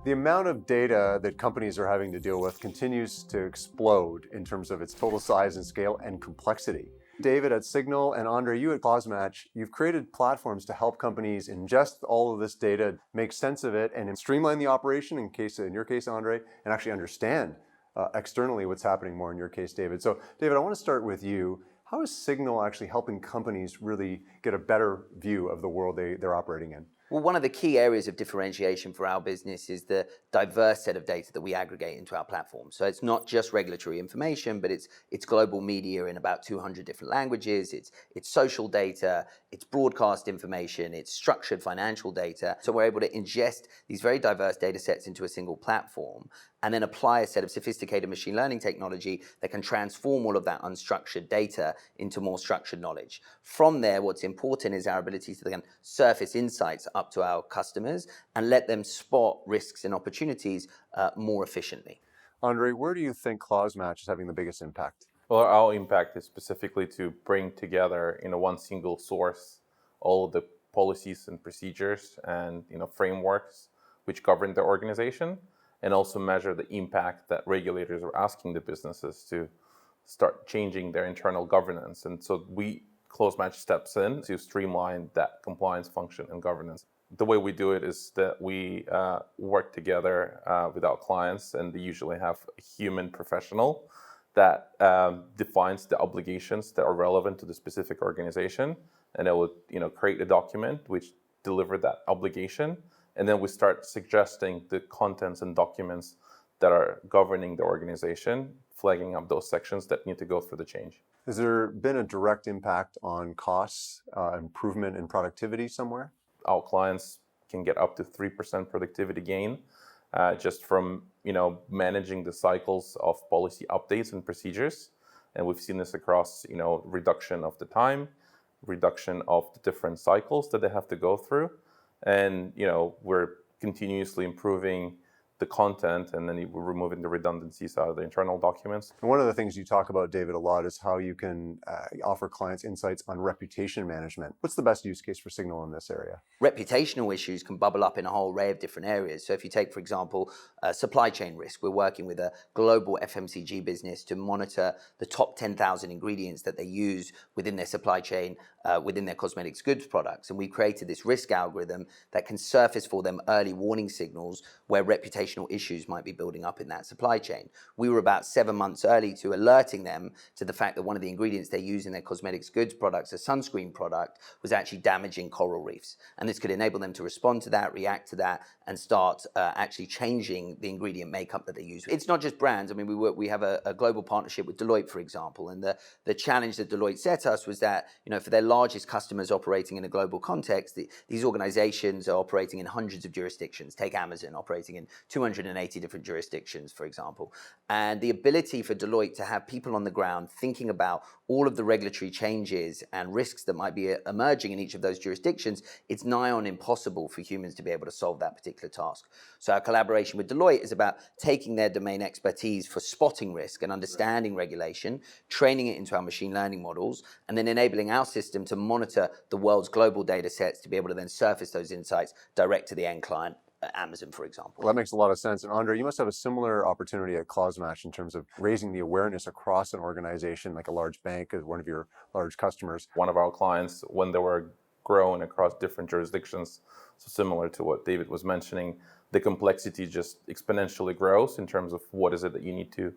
The amount of data that companies are having to deal with continues to explode in terms of its total size and scale and complexity. David at Signal and Andrey, you at ClauseMatch, you've created platforms to help companies ingest all of this data, make sense of it, and streamline the operation in your case, Andrey, and actually understand externally what's happening more in your case, David. So, David, I want to start with you. How is Signal actually helping companies really get a better view of the world they're operating in? Well, one of the key areas of differentiation for our business is the diverse set of data that we aggregate into our platform. So it's not just regulatory information, but it's global media in about 200 different languages. It's social data, it's broadcast information, it's structured financial data. So we're able to ingest these very diverse data sets into a single platform and then apply a set of sophisticated machine learning technology that can transform all of that unstructured data into more structured knowledge. From there, what's important is our ability to then surface insights up to our customers and let them spot risks and opportunities more efficiently. Andrey, where do you think ClauseMatch is having the biggest impact? Well, our impact is specifically to bring together one single source all of the policies and procedures and frameworks which govern the organization, and also measure the impact that regulators are asking the businesses to start changing their internal governance. And so ClauseMatch steps in to streamline that compliance function and governance. The way we do it is that we work together with our clients, and they usually have a human professional that defines the obligations that are relevant to the specific organization, and it will create a document which deliver that obligation. And then we start suggesting the contents and documents that are governing the organization, flagging up those sections that need to go through the change. Has there been a direct impact on costs, improvement in productivity somewhere? Our clients can get up to 3% productivity gain just from managing the cycles of policy updates and procedures. And we've seen this across reduction of the time, reduction of the different cycles that they have to go through. And we're continuously improving the content, and then we're removing the redundancies out of the internal documents. And one of the things you talk about, David, a lot is how you can offer clients insights on reputation management. What's the best use case for Signal in this area? Reputational issues can bubble up in a whole array of different areas. So if you take, for example, supply chain risk, we're working with a global FMCG business to monitor the top 10,000 ingredients that they use within their supply chain, within their cosmetics goods products. And we created this risk algorithm that can surface for them early warning signals where reputational issues might be building up in that supply chain. We were about 7 months early to alerting them to the fact that one of the ingredients they use in their cosmetics goods products, a sunscreen product, was actually damaging coral reefs. And this could enable them to respond to that, react to that, and start actually changing the ingredient makeup that they use. It's not just brands. I mean, we have a global partnership with Deloitte, for example, and the challenge that Deloitte set us was that, for their largest customers operating in a global context, these organizations are operating in hundreds of jurisdictions. Take Amazon, operating in 280 different jurisdictions, for example. And the ability for Deloitte to have people on the ground thinking about all of the regulatory changes and risks that might be emerging in each of those jurisdictions, it's nigh on impossible for humans to be able to solve that particular task. So our collaboration with Deloitte is about taking their domain expertise for spotting risk and understanding regulation, training it into our machine learning models, and then enabling our system to monitor the world's global data sets to be able to then surface those insights direct to the end client. Amazon, for example. Well, that makes a lot of sense. And Andrey, you must have a similar opportunity at ClauseMatch in terms of raising the awareness across an organization like a large bank as one of your large customers. One of our clients, when they were growing across different jurisdictions, so similar to what David was mentioning, the complexity just exponentially grows in terms of what is it that you need to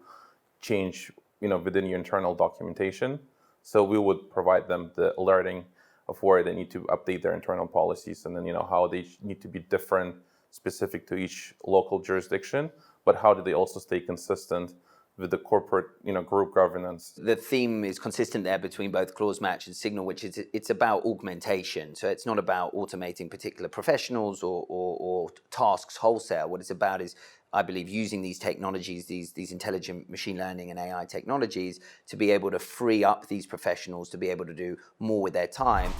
change, within your internal documentation. So we would provide them the alerting of where they need to update their internal policies, and then how they need to be different, specific to each local jurisdiction, but how do they also stay consistent with the corporate, group governance? The theme is consistent there between both ClauseMatch and Signal, which is it's about augmentation. So it's not about automating particular professionals or tasks wholesale. What it's about is, I believe, using these technologies, these intelligent machine learning and AI technologies, to be able to free up these professionals to be able to do more with their time.